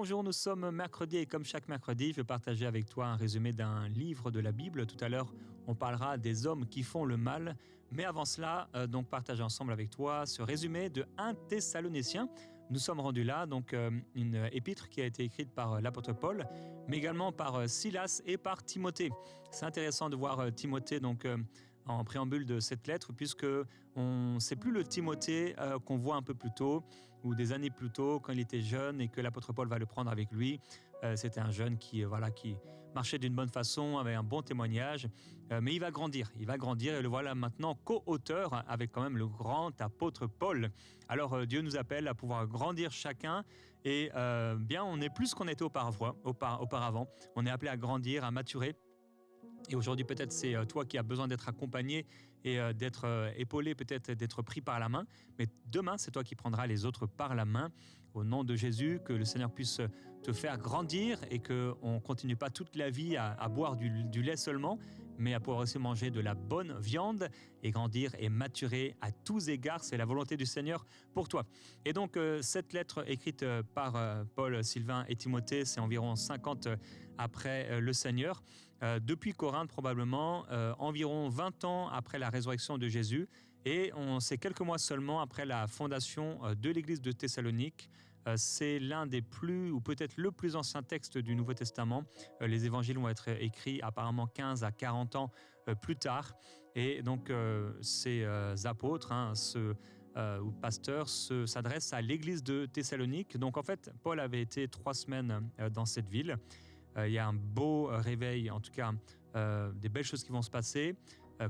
Bonjour, nous sommes mercredi et comme chaque mercredi, je vais partager avec toi un résumé d'un livre de la Bible. Tout à l'heure, on parlera des hommes qui font le mal. Mais avant cela, partager ensemble avec toi ce résumé de 1 Thessaloniciens. Nous sommes rendus là, une épître qui a été écrite par l'apôtre Paul, mais également par Silas et par Timothée. C'est intéressant de voir Timothée en préambule de cette lettre, puisque c'est plus le Timothée qu'on voit un peu plus tôt, ou des années plus tôt, quand il était jeune et que l'apôtre Paul va le prendre avec lui. C'était un jeune qui marchait d'une bonne façon, avait un bon témoignage, mais il va grandir et le voilà maintenant co-auteur avec quand même le grand apôtre Paul. Alors Dieu nous appelle à pouvoir grandir chacun et on est plus qu'on était auparavant. On est appelé à grandir, à maturer. Et aujourd'hui, peut-être c'est toi qui as besoin d'être accompagné et d'être épaulé, peut-être d'être pris par la main. Mais demain, c'est toi qui prendras les autres par la main. Au nom de Jésus, que le Seigneur puisse te faire grandir et qu'on ne continue pas toute la vie à boire du lait seulement, mais à pouvoir aussi manger de la bonne viande et grandir et maturer à tous égards. C'est la volonté du Seigneur pour toi. Et donc, cette lettre écrite par Paul, Sylvain et Timothée, c'est environ 50 après le Seigneur. Depuis Corinthe, probablement, environ 20 ans après la résurrection de Jésus. Et c'est quelques mois seulement après la fondation de l'église de Thessalonique. C'est l'un des plus, ou peut-être le plus ancien texte du Nouveau Testament. Les évangiles vont être écrits apparemment 15 à 40 ans plus tard. Et donc, ces apôtres, ou pasteurs, s'adressent à l'église de Thessalonique. Donc, en fait, Paul avait été 3 semaines dans cette ville. Il y a un beau réveil, en tout cas, des belles choses qui vont se passer,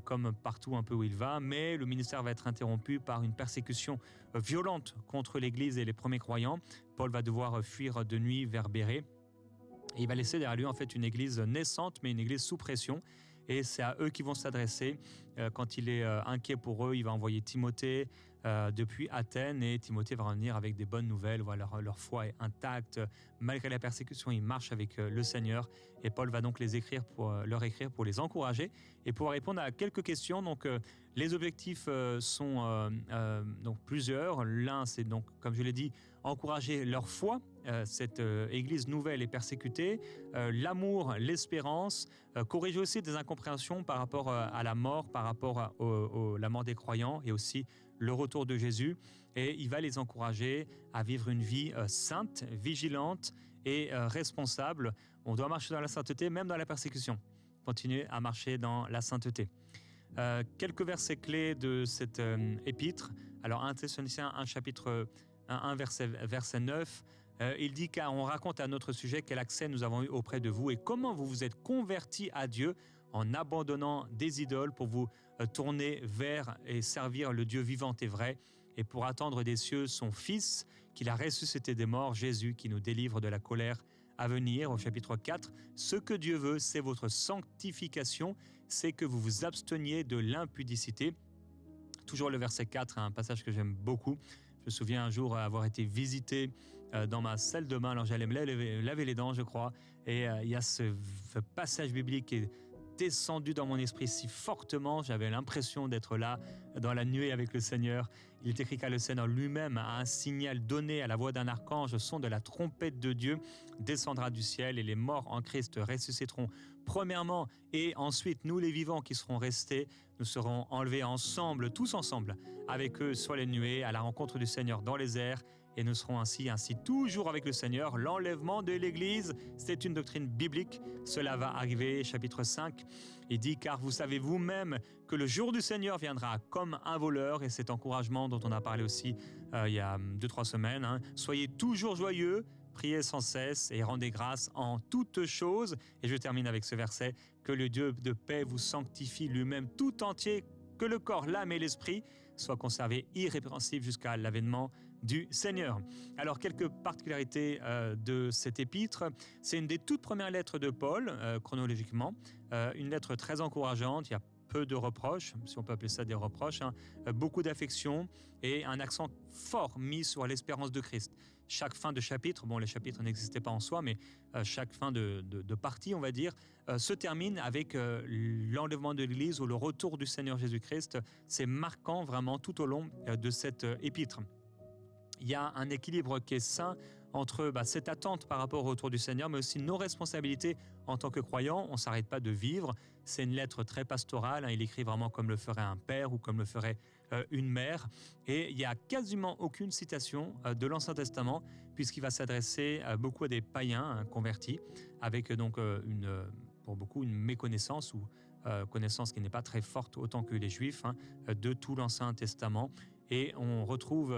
comme partout un peu où il va, mais le ministère va être interrompu par une persécution violente contre l'Église et les premiers croyants. Paul va devoir fuir de nuit vers Bérée. Et il va laisser derrière lui en fait une église naissante, mais une église sous pression. Et c'est à eux qu'ils vont s'adresser. Quand il est inquiet pour eux, il va envoyer Timothée depuis Athènes. Et Timothée va revenir avec des bonnes nouvelles. Voilà, leur foi est intacte. Malgré la persécution, ils marchent avec le Seigneur. Et Paul va donc leur écrire pour les encourager et pour répondre à quelques questions. Donc, les objectifs sont donc plusieurs. L'un, c'est donc, comme je l'ai dit, encourager leur foi. Cette église nouvelle et persécutée, l'amour, l'espérance, corriger aussi des incompréhensions par rapport à la mort, par rapport à la mort des croyants et aussi le retour de Jésus. Et il va les encourager à vivre une vie sainte, vigilante et responsable. On doit marcher dans la sainteté, même dans la persécution. Continuer à marcher dans la sainteté. Quelques versets clés de cette épître. Alors 1 Thessaloniciens 1 chapitre 1 verset 9, il dit « Car on raconte à notre sujet quel accès nous avons eu auprès de vous et comment vous vous êtes convertis à Dieu en abandonnant des idoles pour vous tourner vers et servir le Dieu vivant et vrai et pour attendre des cieux son Fils qu'il a ressuscité des morts, Jésus qui nous délivre de la colère à venir. » Au chapitre 4, « Ce que Dieu veut, c'est votre sanctification, c'est que vous vous absteniez de l'impudicité. » Toujours le verset 4, un passage que j'aime beaucoup. Je me souviens un jour avoir été visité dans ma salle de bain, alors j'allais me laver les dents, je crois, et il y a ce passage biblique qui est descendu dans mon esprit si fortement, j'avais l'impression d'être là, dans la nuée avec le Seigneur. Il est écrit car le Seigneur lui-même a un signal donné à la voix d'un archange, son de la trompette de Dieu descendra du ciel et les morts en Christ ressusciteront premièrement et ensuite nous les vivants qui serons restés, nous serons enlevés ensemble, tous ensemble, avec eux sur les nuées à la rencontre du Seigneur dans les airs et nous serons ainsi toujours avec le Seigneur. L'enlèvement de l'Église, c'est une doctrine biblique. Cela va arriver, chapitre 5. Il dit « Car vous savez vous-même que le jour du Seigneur viendra comme un voleur. » Et cet encouragement dont on a parlé aussi il y a 2-3 semaines. Soyez toujours joyeux, priez sans cesse et rendez grâce en toutes choses. Et je termine avec ce verset. Que le Dieu de paix vous sanctifie lui-même tout entier, que le corps, l'âme et l'esprit soient conservés irrépréhensibles jusqu'à l'avènement du Seigneur. Alors, quelques particularités de cette épître. C'est une des toutes premières lettres de Paul, chronologiquement. Une lettre très encourageante. Il y a peu de reproches, si on peut appeler ça des reproches, beaucoup d'affection et un accent fort mis sur l'espérance de Christ. Chaque fin de chapitre, les chapitres n'existaient pas en soi, mais chaque fin de partie, on va dire, se termine avec l'enlèvement de l'Église ou le retour du Seigneur Jésus-Christ. C'est marquant vraiment tout au long de cette épître. Il y a un équilibre qui est sain entre cette attente par rapport au retour du Seigneur, mais aussi nos responsabilités en tant que croyants. On ne s'arrête pas de vivre. C'est une lettre très pastorale. Il écrit vraiment comme le ferait un père ou comme le ferait une mère. Et il n'y a quasiment aucune citation de l'Ancien Testament, puisqu'il va s'adresser beaucoup à des païens convertis, avec pour beaucoup une méconnaissance ou connaissance qui n'est pas très forte autant que les Juifs de tout l'Ancien Testament. Et on retrouve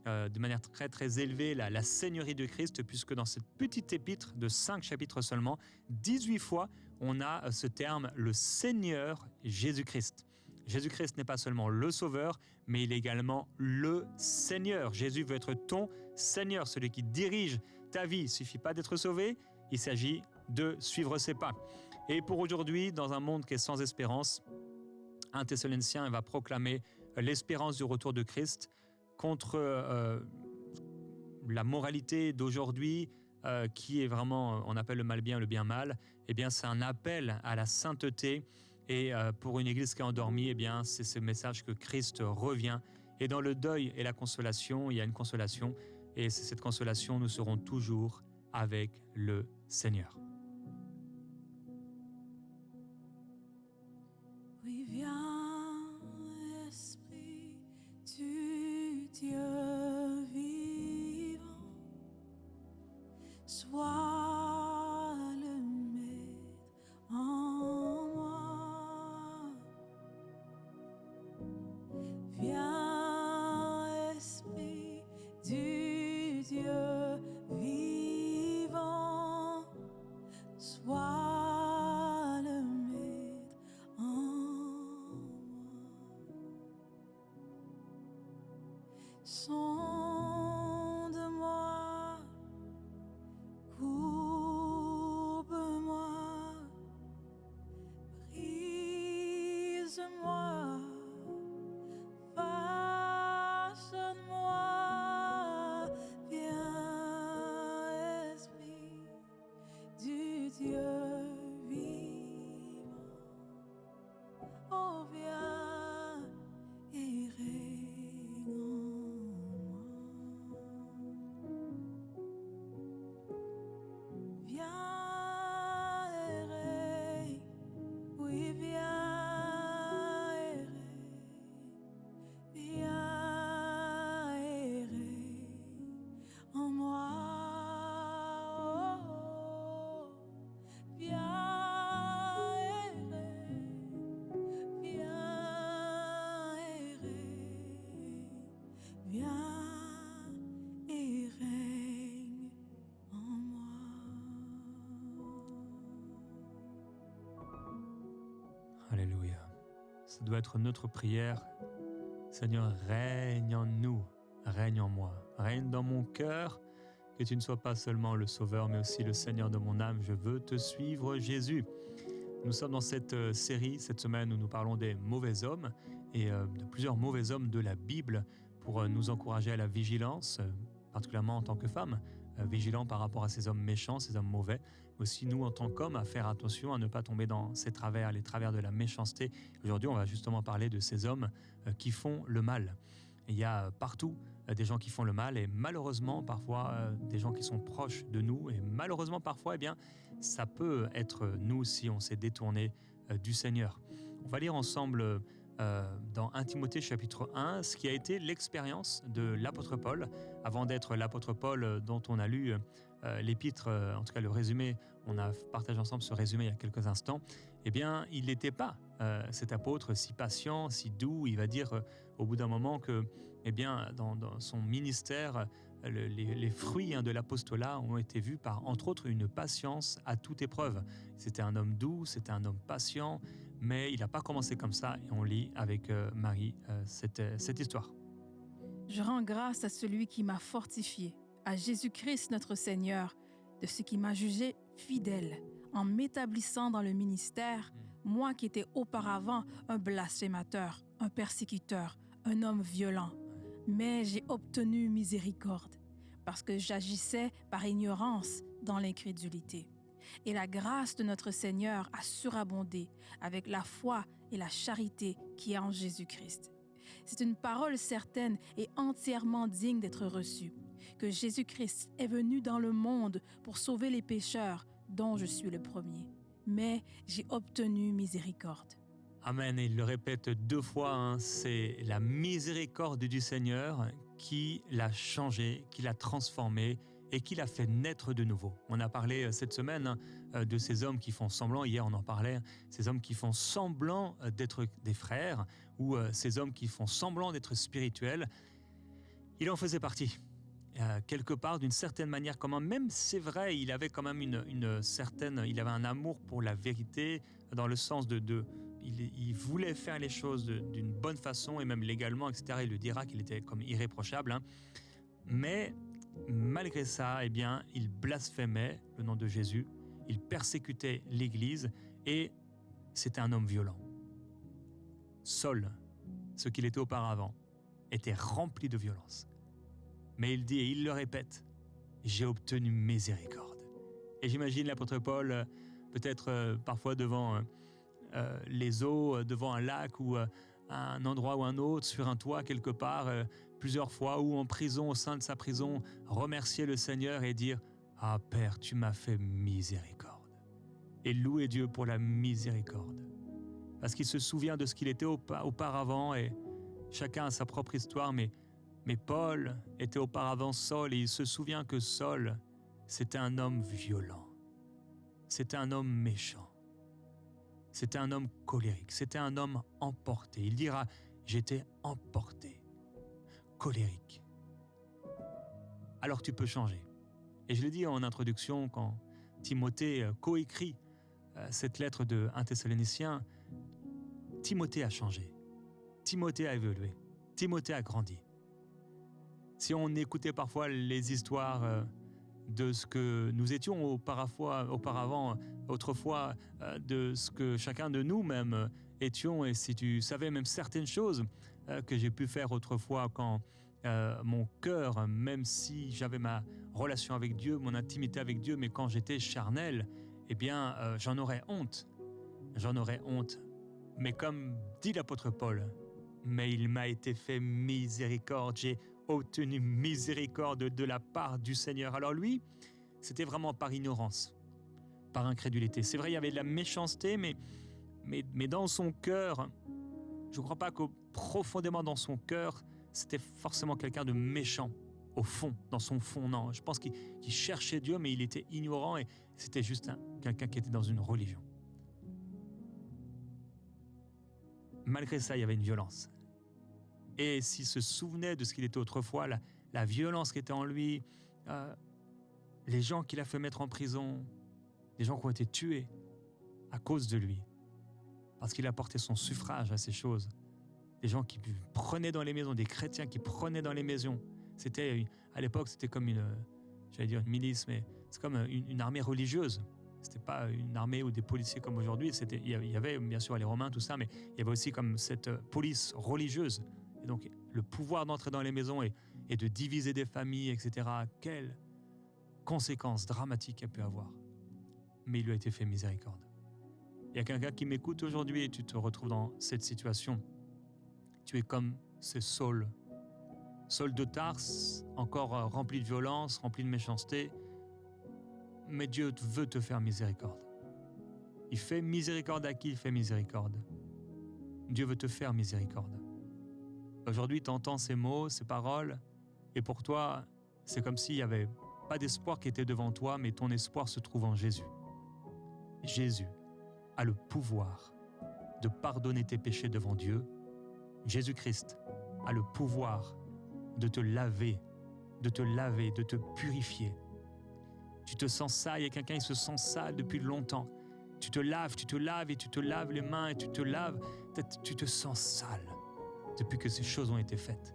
de manière très très élevée la seigneurie de Christ, puisque dans cette petite épître de 5 chapitres seulement, 18 fois on a ce terme, le Seigneur Jésus-Christ. Jésus-Christ n'est pas seulement le Sauveur, mais il est également le Seigneur. Jésus veut être ton Seigneur, celui qui dirige ta vie. Il ne suffit pas d'être sauvé, il s'agit de suivre ses pas. Et pour aujourd'hui, dans un monde qui est sans espérance, 1 Thessaloniciens va proclamer l'espérance du retour de Christ contre la moralité d'aujourd'hui qui est vraiment, on appelle le mal bien, le bien mal. Eh bien, c'est un appel à la sainteté. Et pour une église qui est endormie, eh bien, c'est ce message que Christ revient. Et dans le deuil et la consolation, il y a une consolation. Et c'est cette consolation, nous serons toujours avec le Seigneur. Oui, viens, Esprit du Dieu vivant, sois le maître en moi. Viens, Esprit du Dieu vivant, sois le maître en moi. Sonde-moi, courbe-moi, brise-moi, façonne-moi. Viens, Esprit du Dieu vivant. Oh, viens et règne en moi. Viens et règne, oui, viens et règne, viens et règne en moi. Oh, viens et règne, viens et règne, viens et règne en moi. Alléluia. Ça doit être notre prière. Seigneur, règne en nous, règne en moi, règne dans mon cœur, que tu ne sois pas seulement le Sauveur, mais aussi le Seigneur de mon âme. Je veux te suivre, Jésus. Nous sommes dans cette série, cette semaine, où nous parlons des mauvais hommes et de plusieurs mauvais hommes de la Bible pour nous encourager à la vigilance, particulièrement en tant que femmes, vigilants par rapport à ces hommes méchants, ces hommes mauvais. Aussi, nous, en tant qu'hommes, à faire attention à ne pas tomber dans ces travers, les travers de la méchanceté. Aujourd'hui, on va justement parler de ces hommes qui font le mal. Et il y a partout des gens qui font le mal et malheureusement, parfois, des gens qui sont proches de nous. Et malheureusement, parfois, eh bien, ça peut être nous si on s'est détourné du Seigneur. On va lire ensemble dans 1 Timothée chapitre 1, ce qui a été l'expérience de l'apôtre Paul, avant d'être l'apôtre Paul dont on a lu l'épître, en tout cas le résumé, on a partagé ensemble ce résumé il y a quelques instants. Eh bien, il n'était pas cet apôtre si patient, si doux. Il va dire au bout d'un moment que, eh bien, dans son ministère, les fruits de l'apostolat ont été vus par, entre autres, une patience à toute épreuve. C'était un homme doux, c'était un homme patient, mais il n'a pas commencé comme ça. Et on lit avec Marie cette histoire. Je rends grâce à celui qui m'a fortifié, à Jésus-Christ notre Seigneur, de ce qui m'a jugé fidèle en m'établissant dans le ministère, moi qui étais auparavant un blasphémateur, un persécuteur, un homme violent. Mais j'ai obtenu miséricorde parce que j'agissais par ignorance dans l'incrédulité. Et la grâce de notre Seigneur a surabondé avec la foi et la charité qui est en Jésus-Christ. C'est une parole certaine et entièrement digne d'être reçue. que Jésus-Christ est venu dans le monde pour sauver les pécheurs, dont je suis le premier. Mais j'ai obtenu miséricorde. Amen. Et il le répète 2 fois, hein, c'est la miséricorde du Seigneur qui l'a changé, qui l'a transformé et qui l'a fait naître de nouveau. On a parlé cette semaine de ces hommes qui font semblant, hier on en parlait, ces hommes qui font semblant d'être des frères ou ces hommes qui font semblant d'être spirituels. Il en faisait partie. Quelque part, d'une certaine manière, quand même c'est vrai, il avait quand même il avait un amour pour la vérité, dans le sens il voulait faire les choses d'une bonne façon, et même légalement, etc. Il le dira qu'il était comme irréprochable. Hein. Mais malgré ça, eh bien, il blasphémait le nom de Jésus, il persécutait l'Église, et c'était un homme violent. Saul, ce qu'il était auparavant, était rempli de violence. Mais il dit, et il le répète, j'ai obtenu miséricorde. Et j'imagine l'apôtre Paul, peut-être parfois devant les eaux, devant un lac ou un endroit ou un autre, sur un toit quelque part, plusieurs fois, ou en prison, au sein de sa prison, remercier le Seigneur et dire « Ah Père, tu m'as fait miséricorde ». Et louer Dieu pour la miséricorde. Parce qu'il se souvient de ce qu'il était auparavant, et chacun a sa propre histoire, mais Paul était auparavant Saul, et il se souvient que Saul, c'était un homme violent. C'était un homme méchant. C'était un homme colérique. C'était un homme emporté. Il dira, j'étais emporté, colérique. Alors tu peux changer. Et je l'ai dit en introduction, quand Timothée coécrit cette lettre de 1 Thessaloniciens, Timothée a changé. Timothée a évolué. Timothée a grandi. Si on écoutait parfois les histoires de ce que nous étions auparavant, autrefois, de ce que chacun de nous même étions, et si tu savais même certaines choses que j'ai pu faire autrefois quand mon cœur, même si j'avais ma relation avec Dieu, mon intimité avec Dieu, mais quand j'étais charnel, eh bien j'en aurais honte. J'en aurais honte. Mais comme dit l'apôtre Paul, mais il m'a été fait miséricorde, j'ai obtenu miséricorde de la part du Seigneur. Alors lui, c'était vraiment par ignorance, par incrédulité. C'est vrai, il y avait de la méchanceté, mais dans son cœur, je ne crois pas qu'au profondément dans son cœur, c'était forcément quelqu'un de méchant, au fond, dans son fond. Non, je pense qu'il cherchait Dieu, mais il était ignorant, et c'était juste quelqu'un qui était dans une religion. Malgré ça, il y avait une violence. Et s'il se souvenait de ce qu'il était autrefois, la violence qui était en lui, les gens qu'il a fait mettre en prison, des gens qui ont été tués à cause de lui, parce qu'il a porté son suffrage à ces choses, des gens qui prenaient dans les maisons, des chrétiens qui prenaient dans les maisons. À l'époque, c'était comme une milice, mais c'est comme une armée religieuse. C'était pas une armée ou des policiers comme aujourd'hui. Il y avait bien sûr les Romains, tout ça, mais il y avait aussi comme cette police religieuse. Et donc, le pouvoir d'entrer dans les maisons et de diviser des familles, etc., quelles conséquences dramatiques elle peut avoir. Mais il lui a été fait miséricorde. Il y a quelqu'un qui m'écoute aujourd'hui et tu te retrouves dans cette situation. Tu es comme ce Saul. Saul de Tarse, encore rempli de violence, rempli de méchanceté. Mais Dieu veut te faire miséricorde. Il fait miséricorde à qui il fait miséricorde. Dieu veut te faire miséricorde. Aujourd'hui, tu entends ces mots, ces paroles, et pour toi, c'est comme s'il n'y avait pas d'espoir qui était devant toi, mais ton espoir se trouve en Jésus. Jésus a le pouvoir de pardonner tes péchés devant Dieu. Jésus-Christ a le pouvoir de te laver, de te purifier. Tu te sens sale, il y a quelqu'un qui se sent sale depuis longtemps. Tu te laves et tu te laves les mains et tu te sens sale depuis que ces choses ont été faites.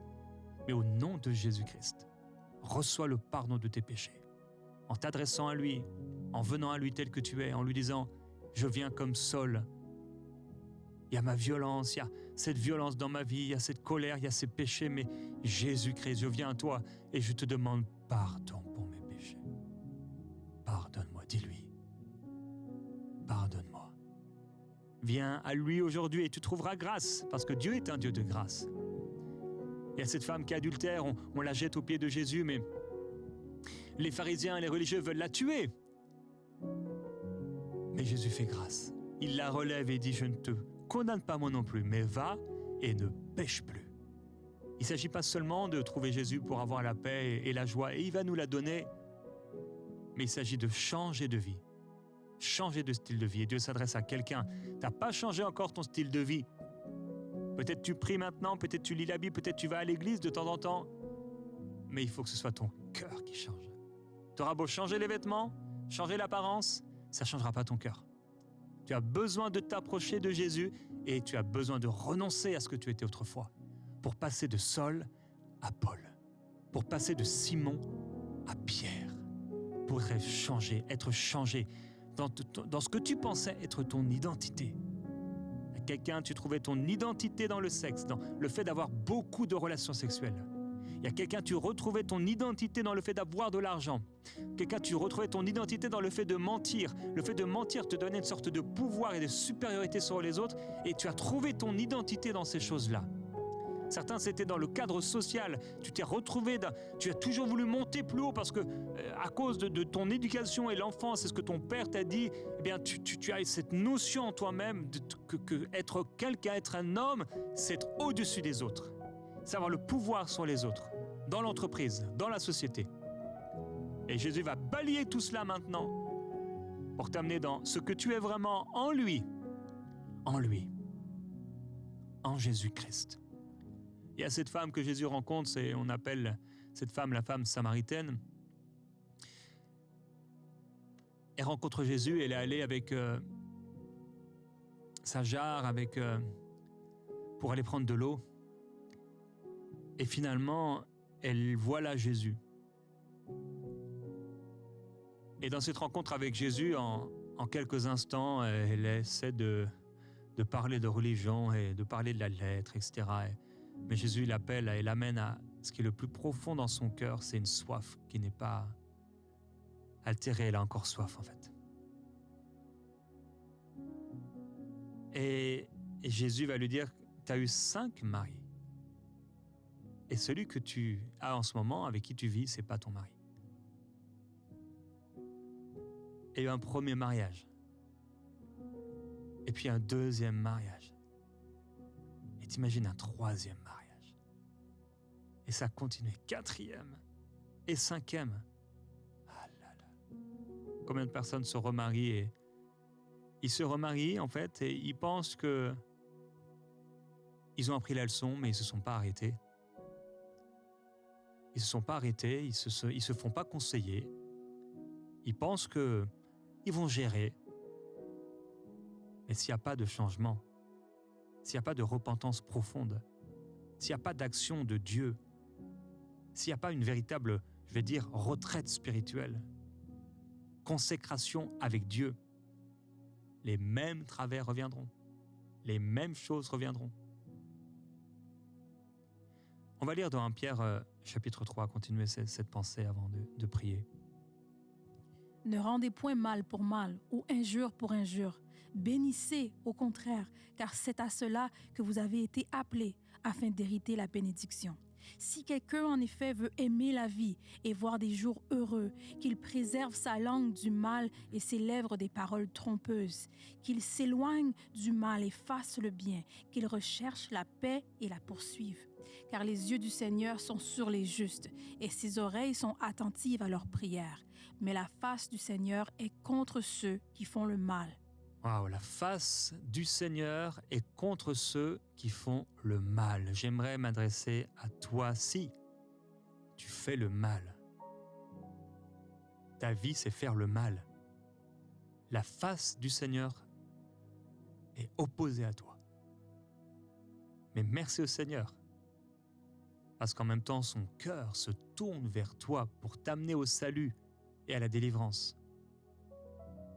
Mais au nom de Jésus-Christ, reçois le pardon de tes péchés. En t'adressant à lui, en venant à lui tel que tu es, en lui disant « Je viens comme Saul ». Il y a ma violence, il y a cette violence dans ma vie, il y a cette colère, il y a ces péchés, mais Jésus-Christ, je viens à toi et je te demande pardon pour mes péchés. Pardonne-moi, dis-lui. Pardonne-moi. Viens à lui aujourd'hui et tu trouveras grâce, parce que Dieu est un Dieu de grâce. Il y a cette femme qui est adultère, on la jette aux pieds de Jésus, mais Les pharisiens et les religieux veulent la tuer. Mais Jésus fait grâce. Il la relève et dit, je ne te condamne pas moi non plus, mais va et ne pêche plus. Il ne s'agit pas seulement de trouver Jésus pour avoir la paix et la joie, et il va nous la donner, mais il s'agit de changer de vie, changer de style de vie. Et Dieu s'adresse à quelqu'un. Tu n'as pas changé encore ton style de vie. Peut-être tu pries maintenant, peut-être tu lis la Bible, peut-être tu vas à l'église de temps en temps, mais il faut que ce soit ton cœur qui change. Tu auras beau changer les vêtements, changer l'apparence, ça ne changera pas ton cœur. Tu as besoin de t'approcher de Jésus et tu as besoin de renoncer à ce que tu étais autrefois pour passer de Saul à Paul, pour passer de Simon à Pierre, pour être changé dans ce que tu pensais être ton identité. Quelqu'un, tu trouvais ton identité dans le sexe, dans le fait d'avoir beaucoup de relations sexuelles. Il y a quelqu'un, tu retrouvais ton identité dans le fait d'avoir de l'argent. Quelqu'un, tu retrouvais ton identité dans le fait de mentir. Le fait de mentir te donnait une sorte de pouvoir et de supériorité sur les autres et tu as trouvé ton identité dans ces choses-là. Certains, c'était dans le cadre social. Tu t'es retrouvé, tu as toujours voulu monter plus haut parce que à cause de ton éducation et l'enfance, c'est ce que ton père t'a dit, eh bien, tu as cette notion en toi-même que être quelqu'un, être un homme, c'est être au-dessus des autres. C'est avoir le pouvoir sur les autres, dans l'entreprise, dans la société. Et Jésus va balayer tout cela maintenant pour t'amener dans ce que tu es vraiment en lui, en Jésus-Christ. Il y a cette femme que Jésus rencontre, on appelle cette femme la femme samaritaine. Elle rencontre Jésus, elle est allée avec sa jarre pour aller prendre de l'eau. Et finalement, elle voit là Jésus. Et dans cette rencontre avec Jésus, en quelques instants, elle essaie de parler de religion et de parler de la lettre, etc. Mais Jésus l'appelle et l'amène à ce qui est le plus profond dans son cœur, c'est une soif qui n'est pas altérée, elle a encore soif en fait. Et Jésus va lui dire, tu as eu 5 maris. Et celui que tu as en ce moment, avec qui tu vis, c'est pas ton mari. Et un premier mariage. Et puis un deuxième mariage. Et t'imagines un troisième mariage. Et ça continue. 4e et 5e. Ah là là. Combien de personnes se remarient et ils se remarient en fait et ils pensent que ils ont appris la leçon mais ils se sont pas arrêtés. Ils se sont pas arrêtés, ils se font pas conseiller. Ils pensent que ils vont gérer. Mais s'il n'y a pas de changement, s'il n'y a pas de repentance profonde, s'il n'y a pas d'action de Dieu, s'il n'y a pas une véritable, je vais dire, retraite spirituelle, consécration avec Dieu, les mêmes travers reviendront. Les mêmes choses reviendront. On va lire dans 1 Pierre chapitre 3, continuer cette pensée avant de prier. Ne rendez point mal pour mal ou injure pour injure. Bénissez au contraire, car c'est à cela que vous avez été appelés, afin d'hériter la bénédiction. Si quelqu'un en effet veut aimer la vie et voir des jours heureux, qu'il préserve sa langue du mal et ses lèvres des paroles trompeuses, qu'il s'éloigne du mal et fasse le bien, qu'il recherche la paix et la poursuive. Car les yeux du Seigneur sont sur les justes et ses oreilles sont attentives à leurs prières. Mais la face du Seigneur est contre ceux qui font le mal. Waouh, la face du Seigneur est contre ceux qui font le mal. J'aimerais m'adresser à toi si tu fais le mal. Ta vie, c'est faire le mal. La face du Seigneur est opposée à toi. Mais merci au Seigneur, parce qu'en même temps, son cœur se tourne vers toi pour t'amener au salut et à la délivrance.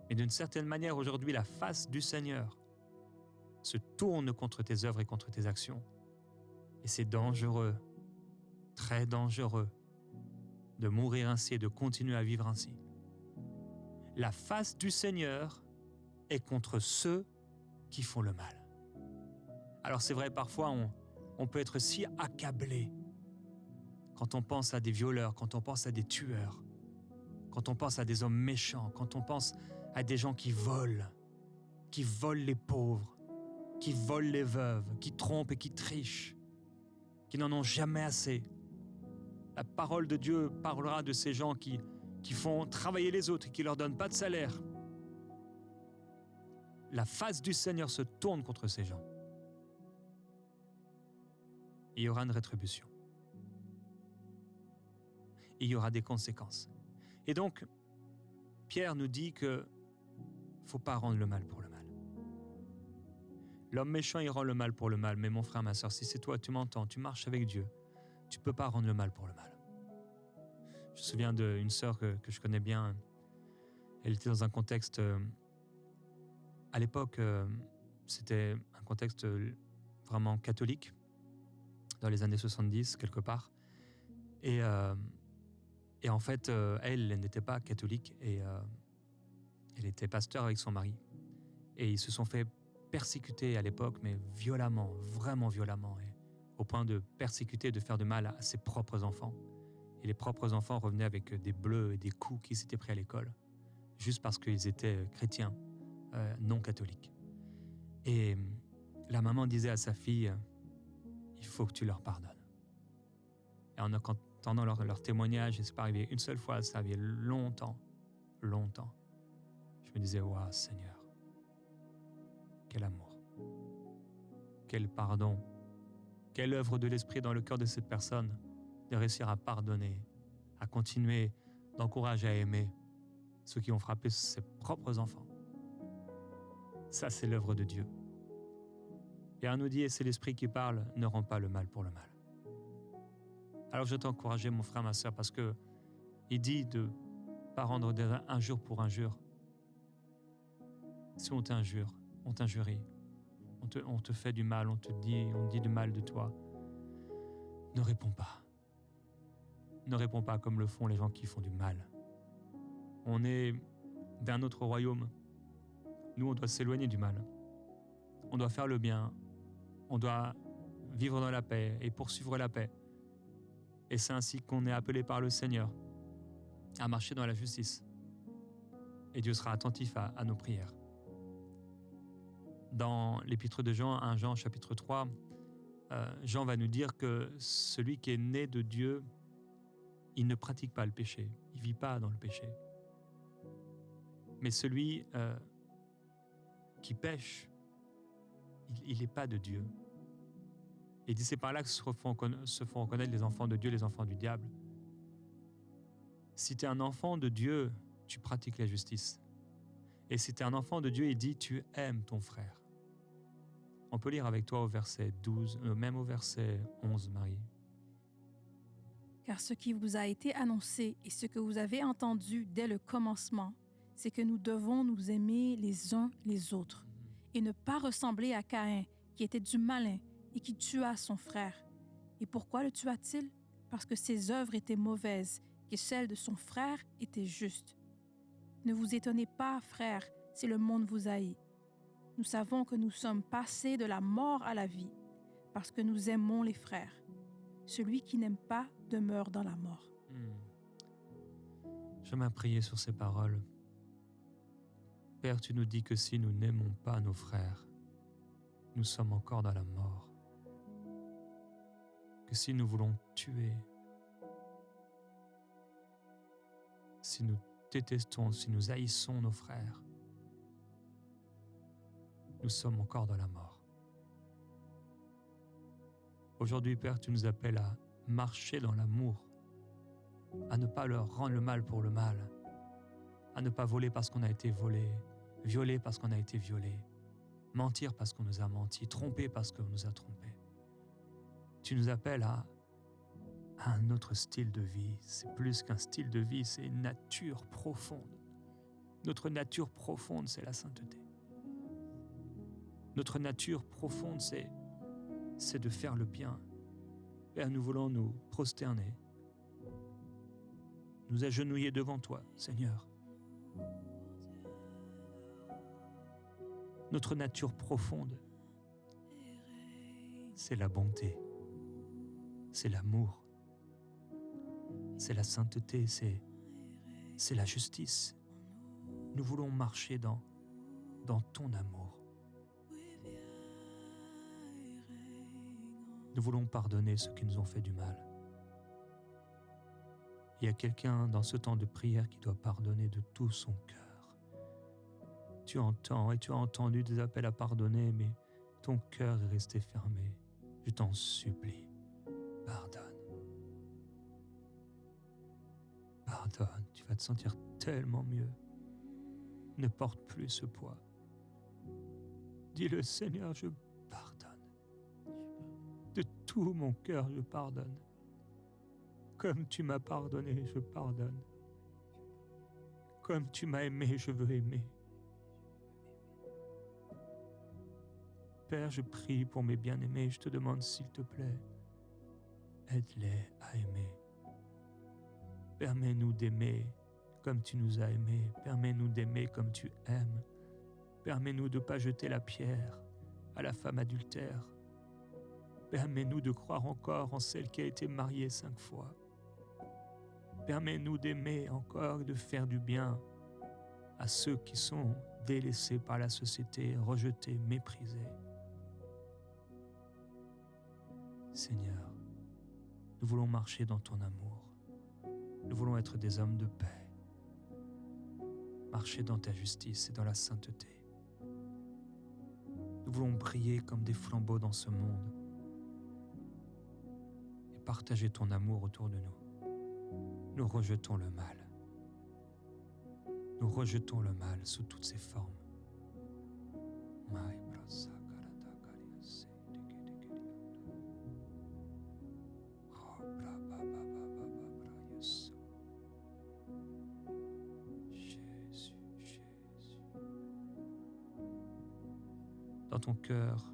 Mais d'une certaine manière, aujourd'hui, la face du Seigneur se tourne contre tes œuvres et contre tes actions. Et c'est dangereux, très dangereux, de mourir ainsi et de continuer à vivre ainsi. La face du Seigneur est contre ceux qui font le mal. Alors c'est vrai, parfois on peut être si accablé quand on pense à des violeurs, quand on pense à des tueurs, quand on pense à des hommes méchants, quand on pense à des gens qui volent les pauvres, qui volent les veuves, qui trompent et qui trichent, qui n'en ont jamais assez. La parole de Dieu parlera de ces gens qui font travailler les autres et qui ne leur donnent pas de salaire. La face du Seigneur se tourne contre ces gens. Et il y aura une rétribution. Et il y aura des conséquences. Et donc, Pierre nous dit qu'il ne faut pas rendre le mal pour le mal. L'homme méchant, il rend le mal pour le mal. Mais mon frère, ma sœur, si c'est toi, tu m'entends, tu marches avec Dieu, tu ne peux pas rendre le mal pour le mal. Je me souviens d'une sœur que je connais bien. Elle était dans un contexte... à l'époque, c'était un contexte vraiment catholique, dans les années 70, quelque part. Et en fait, elle n'était pas catholique et elle était pasteur avec son mari. Et ils se sont fait persécuter à l'époque, mais violemment, vraiment violemment, et au point de persécuter, de faire du mal à ses propres enfants. Et les propres enfants revenaient avec des bleus et des coups qui s'étaient pris à l'école, juste parce qu'ils étaient chrétiens, non catholiques. Et la maman disait à sa fille, il faut que tu leur pardonnes. Et en entendant leur témoignage, et c'est pas arrivé une seule fois, ça arrivait longtemps. Je me disais, waouh, Seigneur, quel amour, quel pardon, quelle œuvre de l'Esprit dans le cœur de cette personne, de réussir à pardonner, à continuer d'encourager à aimer ceux qui ont frappé ses propres enfants. Ça, c'est l'œuvre de Dieu. Pierre nous dit, et c'est l'Esprit qui parle, ne rend pas le mal pour le mal. Alors je t'encourage, mon frère, ma sœur, parce que il dit de ne pas rendre injure pour injure. Si on t'injure, on t'injurie, on te fait du mal, on dit du mal de toi, ne réponds pas. Ne réponds pas comme le font les gens qui font du mal. On est d'un autre royaume. Nous, on doit s'éloigner du mal. On doit faire le bien. On doit vivre dans la paix et poursuivre la paix. Et c'est ainsi qu'on est appelé par le Seigneur à marcher dans la justice. Et Dieu sera attentif à nos prières. Dans l'épître de Jean, 1 Jean chapitre 3, Jean va nous dire que celui qui est né de Dieu, il ne pratique pas le péché. Il ne vit pas dans le péché. Mais celui qui pêche, il n'est pas de Dieu. Et il dit, c'est par là que se font reconnaître les enfants de Dieu, les enfants du diable. Si tu es un enfant de Dieu, tu pratiques la justice. Et si tu es un enfant de Dieu, il dit, tu aimes ton frère. On peut lire avec toi au verset 12, même au verset 11, Marie. Car ce qui vous a été annoncé et ce que vous avez entendu dès le commencement, c'est que nous devons nous aimer les uns les autres et ne pas ressembler à Caïn, qui était du malin et qui tua son frère. Et pourquoi le tua-t-il? Parce que ses œuvres étaient mauvaises, que celles de son frère étaient justes. Ne vous étonnez pas, frères, si le monde vous haït. Nous savons que nous sommes passés de la mort à la vie, parce que nous aimons les frères. Celui qui n'aime pas demeure dans la mort. J'aimerais prier sur ces paroles. Père, tu nous dis que si nous n'aimons pas nos frères, nous sommes encore dans la mort. Que si nous voulons tuer, si nous détestons, si nous haïssons nos frères, nous sommes encore dans la mort. Aujourd'hui, Père, tu nous appelles à marcher dans l'amour, à ne pas leur rendre le mal pour le mal, à ne pas voler parce qu'on a été volé, violer parce qu'on a été violé, mentir parce qu'on nous a menti, tromper parce qu'on nous a trompés. Tu nous appelles à un autre style de vie. C'est plus qu'un style de vie, c'est une nature profonde. Notre nature profonde, c'est la sainteté. Notre nature profonde, c'est de faire le bien. Père, nous voulons nous prosterner, nous agenouiller devant toi, Seigneur. Notre nature profonde, c'est la bonté, c'est l'amour, c'est la sainteté, c'est c'est la justice. Nous voulons marcher dans ton amour. Nous voulons pardonner ceux qui nous ont fait du mal. Il y a quelqu'un dans ce temps de prière qui doit pardonner de tout son cœur. Tu entends et tu as entendu des appels à pardonner, mais ton cœur est resté fermé. Je t'en supplie, pardonne. Pardonne, tu vas te sentir tellement mieux. Ne porte plus ce poids. Dis-le, Seigneur, je pardonne. De tout mon cœur, je pardonne. Comme tu m'as pardonné, je pardonne. Comme tu m'as aimé, je veux aimer. Père, je prie pour mes bien-aimés, je te demande s'il te plaît, aide-les à aimer. Permets-nous d'aimer comme tu nous as aimés. Permets-nous d'aimer comme tu aimes. Permets-nous de ne pas jeter la pierre à la femme adultère. Permets-nous de croire encore en celle qui a été mariée 5 fois. Permets-nous d'aimer encore et de faire du bien à ceux qui sont délaissés par la société, rejetés, méprisés. Seigneur, nous voulons marcher dans ton amour. Nous voulons être des hommes de paix. Marcher dans ta justice et dans la sainteté. Nous voulons briller comme des flambeaux dans ce monde et partager ton amour autour de nous. Nous rejetons le mal. Nous rejetons le mal sous toutes ses formes. Jésus, Jésus. Dans ton cœur,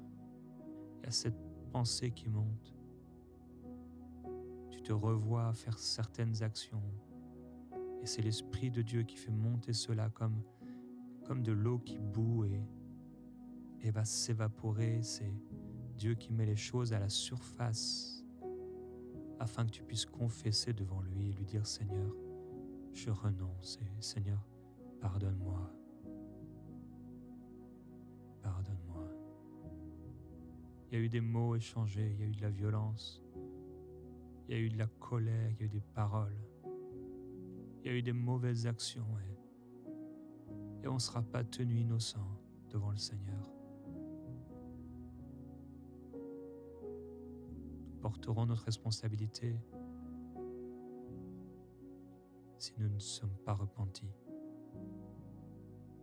il y a cette pensée qui monte. Tu te revois faire certaines actions. Et c'est l'Esprit de Dieu qui fait monter cela comme de l'eau qui bout et va s'évaporer. C'est Dieu qui met les choses à la surface afin que tu puisses confesser devant lui et lui dire « Seigneur, je renonce et Seigneur, pardonne-moi. Pardonne-moi. » Il y a eu des mots échangés, il y a eu de la violence, il y a eu de la colère, il y a eu des paroles. Il y a eu des mauvaises actions et on ne sera pas tenu innocent devant le Seigneur. Nous porterons notre responsabilité si nous ne sommes pas repentis.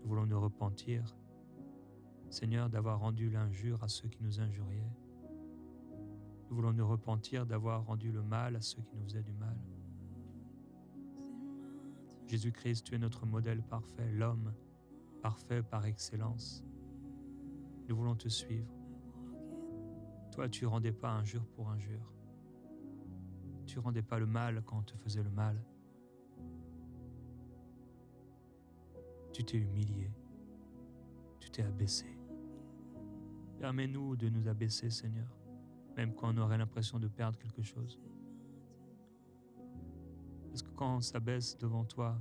Nous voulons nous repentir, Seigneur, d'avoir rendu l'injure à ceux qui nous injuriaient. Nous voulons nous repentir d'avoir rendu le mal à ceux qui nous faisaient du mal. Jésus-Christ, tu es notre modèle parfait, l'homme parfait par excellence. Nous voulons te suivre. Toi, tu ne rendais pas injure pour injure. Tu ne rendais pas le mal quand on te faisait le mal. Tu t'es humilié. Tu t'es abaissé. Permets-nous de nous abaisser, Seigneur, même quand on aurait l'impression de perdre quelque chose. Parce que quand on s'abaisse devant toi,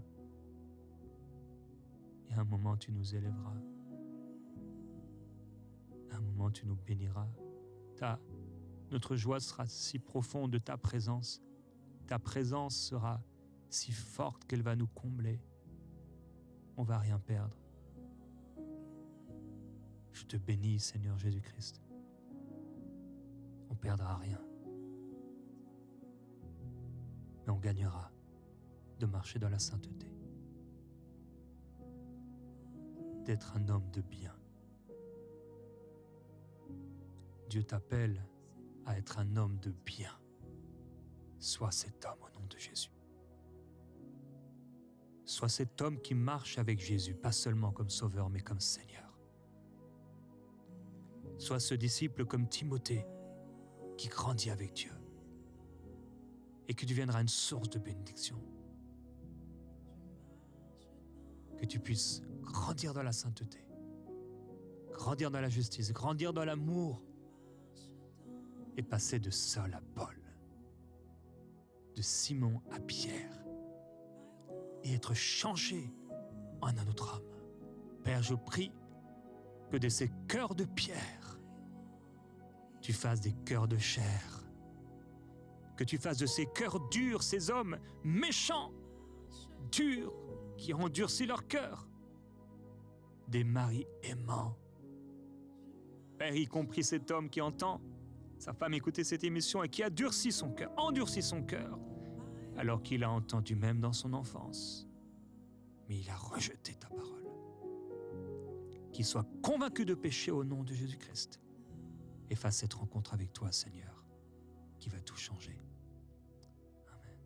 il y a un moment tu nous élèveras. À un moment tu nous béniras. Notre joie sera si profonde de ta présence. Ta présence sera si forte qu'elle va nous combler. On ne va rien perdre. Je te bénis, Seigneur Jésus-Christ. On ne perdra rien. Mais on gagnera de marcher dans la sainteté, d'être un homme de bien. Dieu t'appelle à être un homme de bien. Sois cet homme au nom de Jésus. Sois cet homme qui marche avec Jésus, pas seulement comme sauveur, mais comme Seigneur. Sois ce disciple comme Timothée, qui grandit avec Dieu, et que tu deviendras une source de bénédiction. Que tu puisses grandir dans la sainteté, grandir dans la justice, grandir dans l'amour, et passer de Saul à Paul, de Simon à Pierre, et être changé en un autre homme. Père, je prie que de ces cœurs de pierre, tu fasses des cœurs de chair. Que tu fasses de ces cœurs durs, ces hommes méchants, durs, qui ont endurci leur cœur, des maris aimants. Père, y compris cet homme qui entend sa femme écouter cette émission et qui a durci son cœur, endurci son cœur, alors qu'il a entendu même dans son enfance. Mais il a rejeté ta parole. Qu'il soit convaincu de péché au nom de Jésus-Christ et fasse cette rencontre avec toi, Seigneur, qui va tout changer. Amen.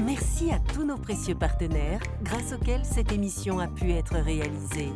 Merci à tous nos précieux partenaires grâce auxquels cette émission a pu être réalisée.